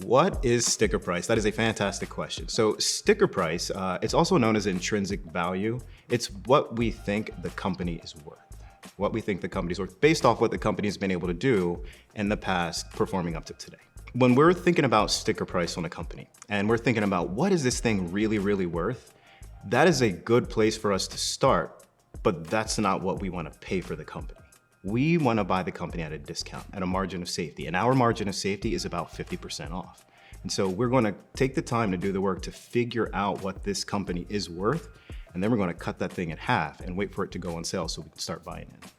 What is sticker price? That is a fantastic question. So sticker price, it's also known as intrinsic value. It's what we think the company is worth. What we think the company's worth based off what the company's been able to do in the past, performing up to today. When we're thinking about sticker price on a company and we're thinking about what is this thing really, really worth, that is a good place for us to start, but that's not what we want to pay for the company. We want to buy the company at a discount, at a margin of safety, and our margin of safety is about 50% off. And so we're going to take the time to do the work to figure out what this company is worth, and then we're going to cut that thing in half and wait for it to go on sale so we can start buying it.